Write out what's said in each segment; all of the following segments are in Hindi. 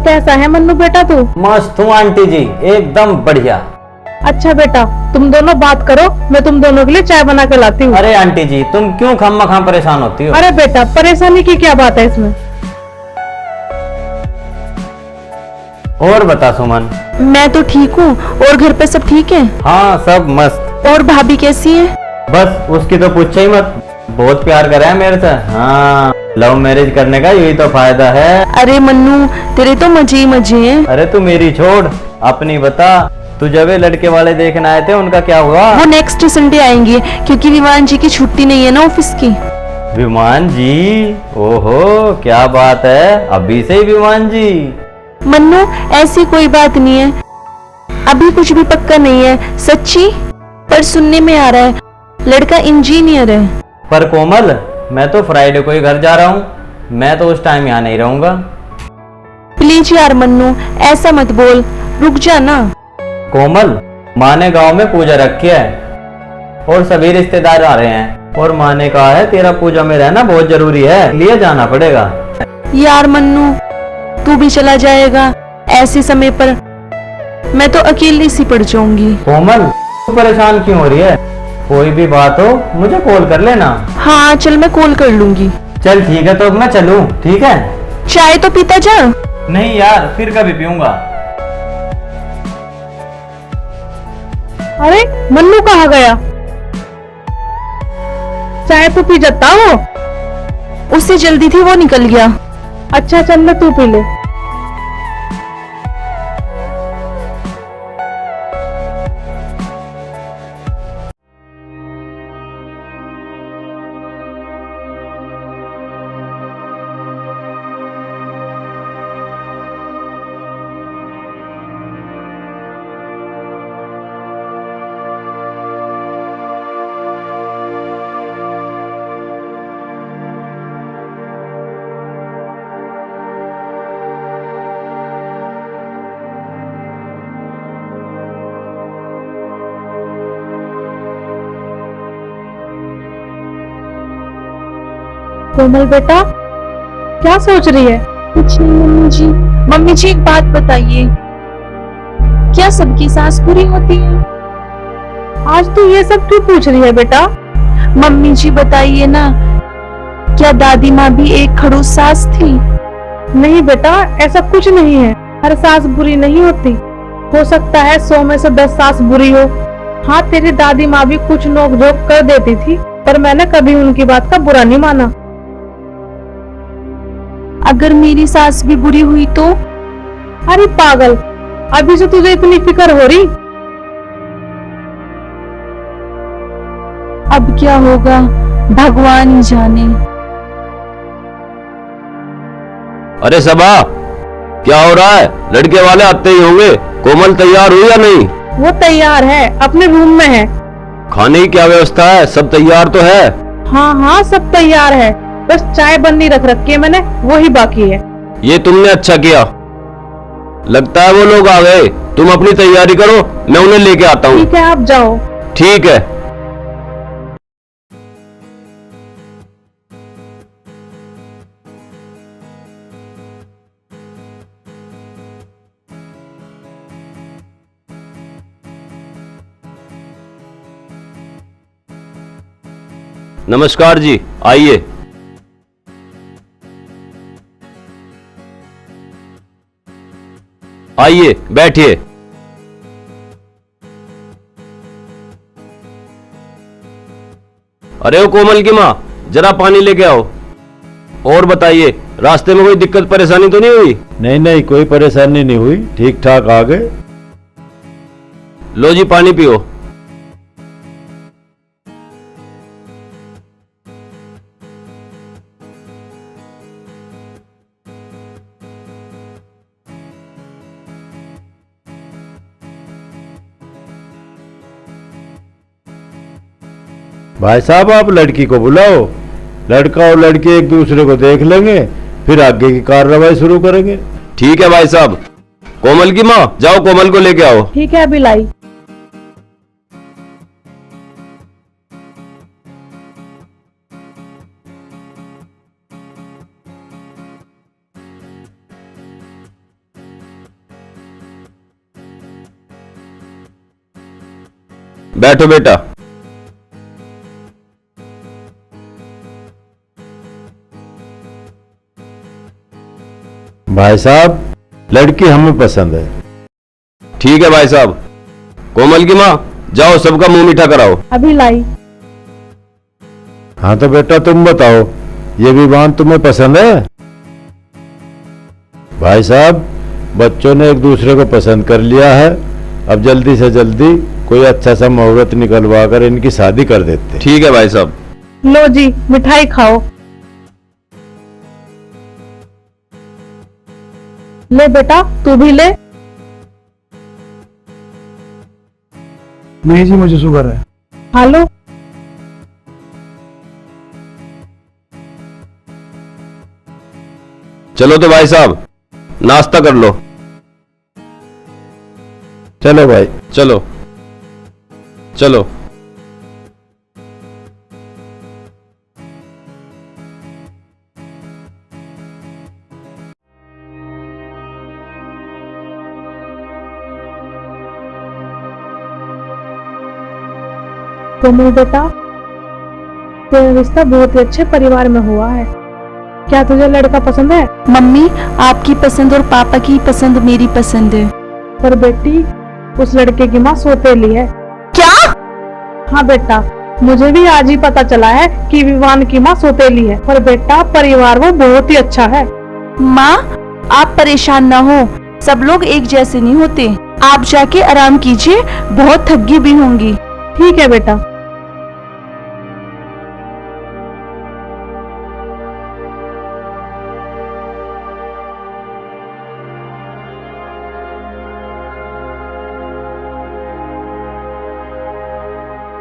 कैसा है मन्नू बेटा तू? मस्त हूँ आंटी जी, एकदम बढ़िया। अच्छा बेटा, तुम दोनों बात करो, मैं तुम दोनों के लिए चाय बना के लाती हूँ। अरे आंटी जी, तुम क्यों खामखा परेशान होती हो? अरे बेटा, परेशानी की क्या बात है इसमें? और बता सुमन। मैं तो ठीक हूँ। और घर पे सब ठीक है? हाँ सब मस्त। और भाभी कैसी है? बस उसकी तो पूछो ही मत, बहुत प्यार करा है मेरे से। हाँ, लव मैरिज करने का यही तो फायदा है। अरे मन्नू, तेरे तो मजे ही मजे हैं। अरे तू मेरी छोड़, अपनी बता। तू जब ये लड़के वाले देखने आए थे उनका क्या हुआ? वो नेक्स्ट संडे आएंगे क्योंकि विमान जी की छुट्टी नहीं है ना ऑफिस की। विमान जी? ओहो क्या बात है, अभी से ही विमान जी? मन्नू ऐसी कोई बात नहीं है, अभी कुछ भी पक्का नहीं है सच्ची, पर सुनने में आ रहा है लड़का इंजीनियर है। पर कोमल, मैं तो फ्राइडे को ही घर जा रहा हूँ, मैं तो उस टाइम यहाँ नहीं रहूंगा। प्लीज यार मन्नू, ऐसा मत बोल, रुक जा ना। कोमल, माँ ने गाँव में पूजा रखी है और सभी रिश्तेदार आ रहे हैं, और माँ ने कहा है तेरा पूजा में रहना बहुत जरूरी है, लिए जाना पड़ेगा। यार मन्नू, तू भी चला जाएगा ऐसे समय पर, मैं तो अकेली सी पड़ जाऊंगी। कोमल, तू परेशान क्यों हो रही है? कोई भी बात हो मुझे कॉल कर लेना। हाँ चल, मैं कॉल कर लूंगी। चल ठीक है, तो अब मैं चलूं, ठीक है? चाय तो पीता जा। नहीं यार, फिर कभी पीऊंगा। अरे मन्नू कहाँ गया? चाय तो पी जाता वो। उससे जल्दी थी, वो निकल गया। अच्छा चल, ले तू पी ले। कोमल बेटा, क्या सोच रही है? कुछ नहीं मम्मी जी। मम्मी जी एक बात बताइए, क्या सबकी सास बुरी होती है? आज तू ये सब क्यों पूछ रही है बेटा? मम्मी जी बताइए ना, क्या दादी माँ भी एक खड़ूस सास थी? नहीं बेटा, ऐसा कुछ नहीं है, हर सास बुरी नहीं होती। हो सकता है 100 में से 10 सास बुरी हो। हाँ, तेरी दादी माँ भी कुछ नोक झोंक कर देती थी, पर मैंने कभी उनकी बात का बुरा नहीं माना। अगर मेरी सास भी बुरी हुई तो? अरे पागल, अभी से तुझे इतनी फिक्र हो रही? अब क्या होगा भगवान ही जाने। अरे सबा, क्या हो रहा है? लड़के वाले आते ही होंगे। कोमल तैयार हुई या नहीं? वो तैयार है, अपने रूम में है। खाने की क्या व्यवस्था है? सब तैयार तो है? हाँ हाँ, सब तैयार है, बस चाय बननी रख रखी है मैंने, वो ही बाकी है। ये तुमने अच्छा किया, लगता है वो लोग आ गए। तुम अपनी तैयारी करो, मैं उन्हें लेके आता हूँ। ठीक है, आप जाओ। ठीक है। नमस्कार जी, आइए। आइए बैठिए। अरे ओ कोमल की माँ, जरा पानी लेके आओ। और बताइए, रास्ते में कोई दिक्कत परेशानी तो नहीं हुई? नहीं नहीं, कोई परेशानी नहीं हुई, ठीक ठाक आ गए। लो जी पानी पियो। भाई साहब, आप लड़की को बुलाओ, लड़का और लड़की एक दूसरे को देख लेंगे, फिर आगे की कार्रवाई शुरू करेंगे। ठीक है भाई साहब। कोमल की माँ, जाओ कोमल को लेके आओ। ठीक है, अभी लाई। बैठो बेटा। भाई साहब, लड़की हमें पसंद है। ठीक है भाई साहब। कोमल की माँ, जाओ सबका मुंह मीठा कराओ। अभी लाई। हाँ तो बेटा तुम बताओ, ये विवान तुम्हें पसंद है? भाई साहब, बच्चों ने एक दूसरे को पसंद कर लिया है। अब जल्दी से जल्दी कोई अच्छा सा मुहूर्त निकलवा कर इनकी शादी कर देते। ठीक है भाई साहब। लो जी, मिठाई खाओ। ले बेटा, तू भी ले। नहीं जी, मुझे शुगर है। खा लो। चलो तो भाई साहब, नाश्ता कर लो। चलो भाई। चलो चलो। कोमल बेटा, तेरा रिश्ता बहुत ही अच्छे परिवार में हुआ है। क्या तुझे लड़का पसंद है? मम्मी, आपकी पसंद और पापा की पसंद मेरी पसंद है। पर बेटी, उस लड़के की माँ सौतेली है। क्या? हाँ बेटा, मुझे भी आज ही पता चला है कि विवान की माँ सौतेली है। पर बेटा, परिवार वो बहुत ही अच्छा है। माँ, आप परेशान ना हो, सब लोग एक जैसे नहीं होते। आप जाके आराम कीजिए, बहुत थकी भी होंगी। ठीक है बेटा।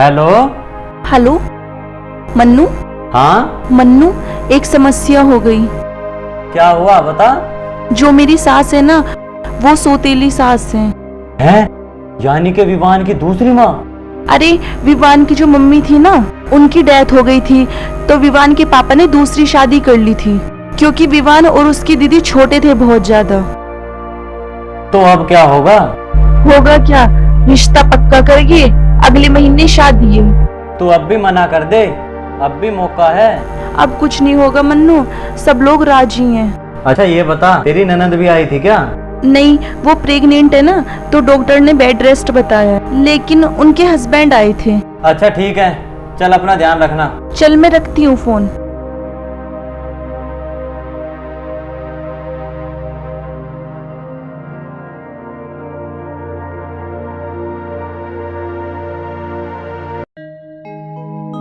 हेलो। हेलो मन्नू। हाँ, मन्नू, एक समस्या हो गई। क्या हुआ बता। जो मेरी सास है ना, वो सौतेली सास है। हैं? यानी कि विवान की दूसरी माँ? अरे, विवान की जो मम्मी थी ना, उनकी डेथ हो गई थी, तो विवान के पापा ने दूसरी शादी कर ली थी, क्योंकि विवान और उसकी दीदी छोटे थे बहुत ज्यादा। तो अब क्या होगा? होगा क्या, रिश्ता पक्का करके अगले महीने शादी है। तू अब भी मना कर दे, अब भी मौका है। अब कुछ नहीं होगा मन्नू, सब लोग राजी हैं। अच्छा ये बता, तेरी ननद भी आई थी क्या? नहीं, वो प्रेग्नेंट है ना, तो डॉक्टर ने बेड रेस्ट बताया है, लेकिन उनके हस्बैंड आए थे। अच्छा ठीक है, चल अपना ध्यान रखना। चल मैं रखती हूँ फोन।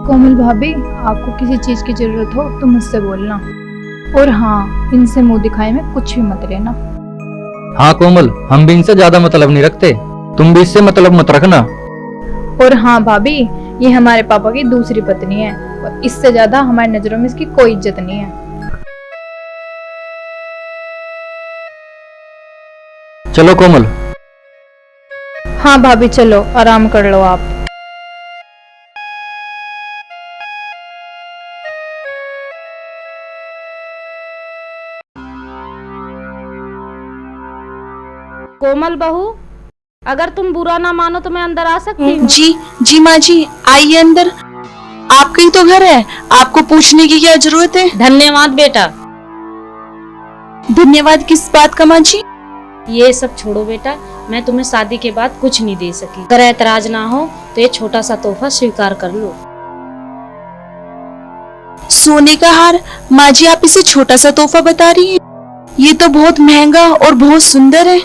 कोमल भाभी, आपको किसी चीज की जरूरत हो तो मुझसे बोलना। और हाँ, इनसे मुंह दिखाए में कुछ भी मत लेना। हाँ कोमल, हम भी इनसे ज्यादा मतलब नहीं रखते, तुम भी इससे मतलब मत रखना। और हाँ भाभी, ये हमारे पापा की दूसरी पत्नी है और इससे ज्यादा हमारी नजरों में इसकी कोई इज्जत नहीं है। चलो कोमल। हाँ भाभी, चलो आराम कर लो आप। कोमल बहू, अगर तुम बुरा ना मानो तो मैं अंदर आ सकती हूँ? जी जी माँ जी, आइए अंदर। आपका ही तो घर है, आपको पूछने की क्या जरूरत है। धन्यवाद बेटा। धन्यवाद किस बात का माँ जी? ये सब छोड़ो बेटा, मैं तुम्हें शादी के बाद कुछ नहीं दे सकी। अगर ऐतराज ना हो तो ये छोटा सा तोहफा स्वीकार कर लो। सोने का हार? माँ जी, आप इसे छोटा सा तोहफा बता रही हैं? ये तो बहुत महंगा और बहुत सुंदर है।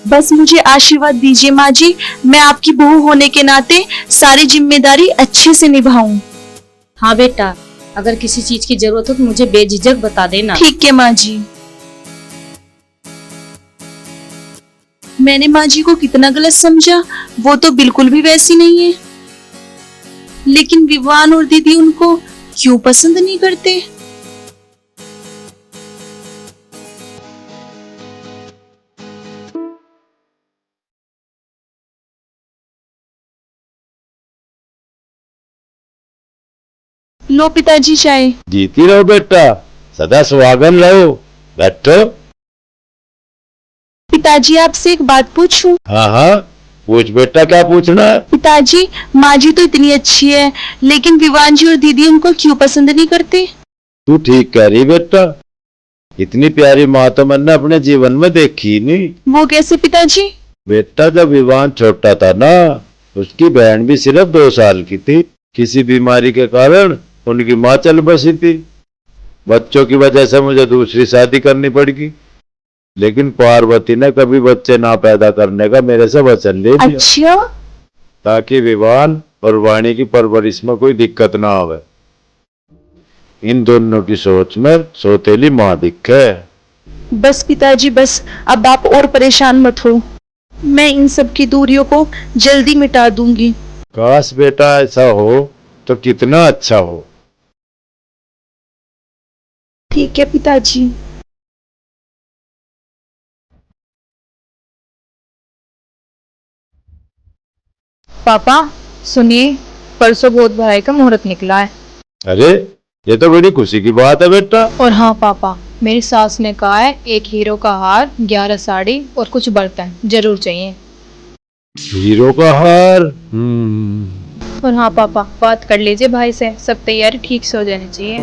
बस मुझे आशीर्वाद दीजिए माँ जी, मैं आपकी बहू होने के नाते सारी जिम्मेदारी अच्छे से निभाऊं। हाँ बेटा, अगर किसी चीज की जरूरत हो तो मुझे बेझिझक बता देना। ठीक है माँ जी। मैंने माँ जी को कितना गलत समझा, वो तो बिल्कुल भी वैसी नहीं है। लेकिन विवान और दीदी उनको क्यों पसंद नहीं करते? लो पिताजी चाय। जीती रहो बेटा, सदा सुहागन रहो। बैठो। पिताजी, आपसे एक बात पूछूं? हाँ हाँ, पूछ बेटा, क्या पूछना है? पिताजी, माँ जी तो इतनी अच्छी है, लेकिन विवान जी और दीदी उनको क्यों पसंद नहीं करते? तू ठीक कह रही बेटा, इतनी प्यारी माँ तो मैंने अपने जीवन में देखी ही नहीं। वो कैसे पिताजी? बेटा, जब विवान छोटा था ना, उसकी बहन भी सिर्फ 2 साल की थी। किसी बीमारी के कारण उनकी माँ चल बसी थी। बच्चों की वजह से मुझे दूसरी शादी करनी पड़गी, लेकिन पार्वती ने कभी बच्चे ना पैदा करने का मेरे से वचन ले लिया। अच्छा, ताकि विवान और वाणी की परवरिश में कोई दिक्कत ना आवे। इन दोनों की सोच में सौतेली माँ दिखे। बस पिताजी बस, अब आप और परेशान मत हो। मैं इन सब की दूरियों को जल्दी मिटा दूंगी। काश बेटा ऐसा हो तो कितना अच्छा हो। ठीक है पिताजी। पापा सुनिए, परसों गोद भराई का मुहूर्त निकला है। अरे, ये तो बड़ी खुशी की बात है बेटा। और हाँ पापा, मेरी सास ने कहा है 1 हीरो का हार, 11 साड़ी और कुछ बर्तन जरूर चाहिए। हीरो का हार? और हाँ पापा, बात कर लीजिए भाई से, सब तैयारी ठीक से हो जानी चाहिए,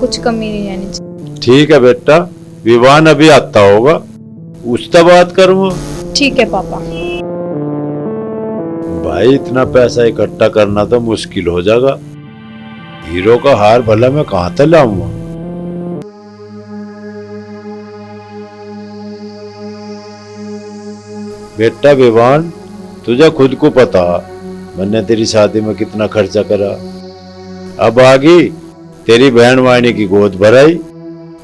कुछ कमी नहीं रहनी चाहिए। ठीक है बेटा, विवान अभी आता होगा, उससे बात करूँगा। ठीक है पापा। भाई, इतना पैसा इकट्ठा करना तो मुश्किल हो जाएगा। हीरो का हार भला मैं कहाँ से लाऊंगा? बेटा विवान, तुझे खुद को पता मैंने तेरी शादी में कितना खर्चा करा। अब आगी तेरी बहन वाणी की गोद भराई,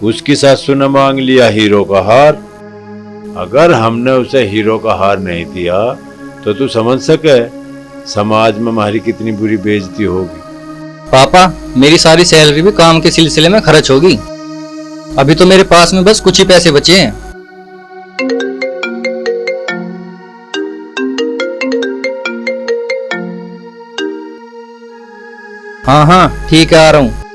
उसकी सासू ने मांग लिया हीरो का हार। अगर हमने उसे हीरो का हार नहीं दिया तो तू समझ सके समाज में हमारी कितनी बुरी बेइज्जती होगी। पापा, मेरी सारी सैलरी भी काम के सिलसिले में खर्च होगी। अभी तो मेरे पास में बस कुछ ही पैसे बचे हैं। हाँ हाँ ठीक है, आ रहा हूँ।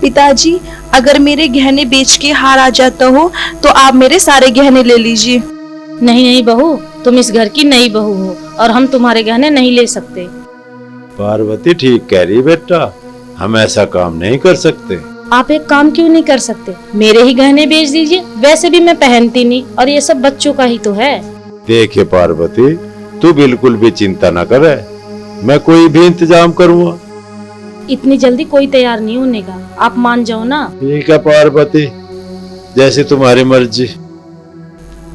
पिताजी, अगर मेरे गहने बेच के हार आ जाता हो तो आप मेरे सारे गहने ले लीजिए। नहीं नहीं बहू, तुम इस घर की नई बहू हो और हम तुम्हारे गहने नहीं ले सकते। पार्वती ठीक कह रही बेटा, हम ऐसा काम नहीं कर सकते। आप एक काम क्यों नहीं कर सकते? मेरे ही गहने बेच दीजिए, वैसे भी मैं पहनती नहीं और ये सब बच्चों का ही तो है। देखिए पार्वती, तू बिल्कुल भी चिंता न करे, मैं कोई भी इंतजाम करूँगा। इतनी जल्दी कोई तैयार नहीं होने का, आप मान जाओ ना। ठीक है पार्वती, जैसी तुम्हारी मर्जी।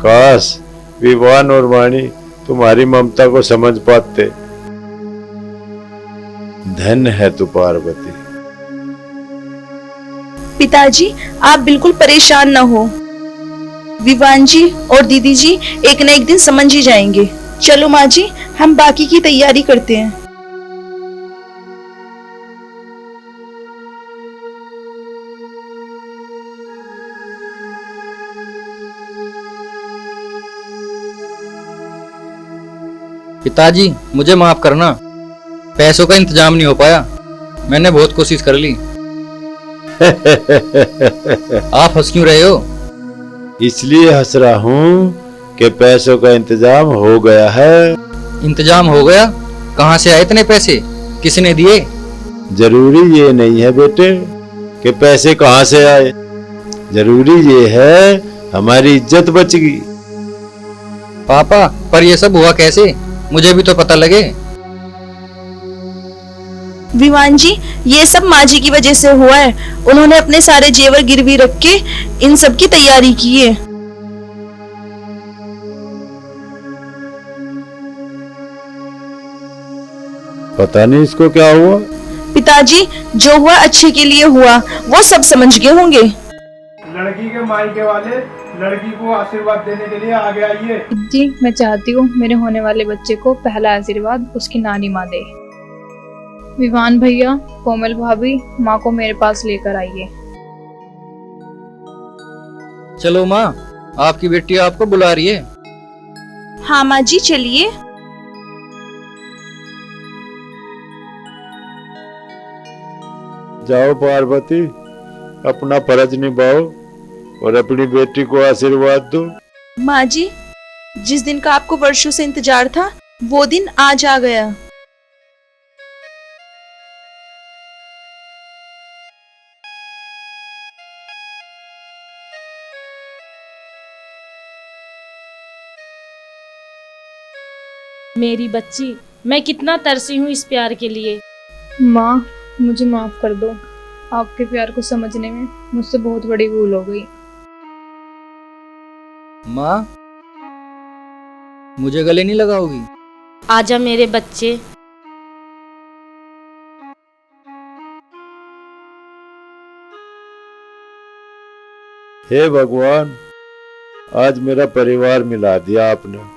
काश विवान और वाणी तुम्हारी ममता को समझ पाते। धन्य है तू पार्वती। पिताजी, आप बिल्कुल परेशान न हो। विवान जी और दीदी जी एक न एक दिन समझ ही जाएंगे। चलो माँ जी, हम बाकी की तैयारी करते हैं। पिताजी, मुझे माफ करना, पैसों का इंतजाम नहीं हो पाया। मैंने बहुत कोशिश कर ली। आप हंस क्यों रहे हो? इसलिए हंस रहा हूँ कि पैसों का इंतजाम हो गया है। इंतजाम हो गया? कहाँ से आए इतने पैसे? किसने दिए? जरूरी ये नहीं है बेटे कि पैसे कहाँ से आए, जरूरी ये है हमारी इज्जत बच गई। पापा, पर ये सब हुआ कैसे? मुझे भी तो पता लगे। विवान जी, ये सब माँ जी की वजह से हुआ है। उन्होंने अपने सारे जेवर गिरवी रख के इन सब की तैयारी की है। पता नहीं इसको क्या हुआ। पिताजी, जो हुआ अच्छे के लिए हुआ, वो सब समझ गए होंगे। लड़की के मायके वाले लड़की को आशीर्वाद देने के लिए आगे आइए। जी, मैं चाहती हूँ मेरे होने वाले बच्चे को पहला आशीर्वाद उसकी नानी माँ दे। विवान भैया, कोमल भाभी, माँ को मेरे पास लेकर आइए। चलो माँ, आपकी बेटी आपको बुला रही है। हाँ माँ जी, चलिए। जाओ पार्वती, अपना फर्ज निभाओ और अपनी बेटी को आशीर्वाद दो। माँ जी, जिस दिन का आपको वर्षों से इंतजार था वो दिन आज आ गया। मेरी बच्ची, मैं कितना तरसी हूँ इस प्यार के लिए। माँ, मुझे माफ कर दो। आपके प्यार को समझने में मुझसे बहुत बड़ी भूल हो गई। माँ, मुझे गले नहीं लगाओगी? आजा मेरे बच्चे। हे भगवान, आज मेरा परिवार मिला दिया आपने।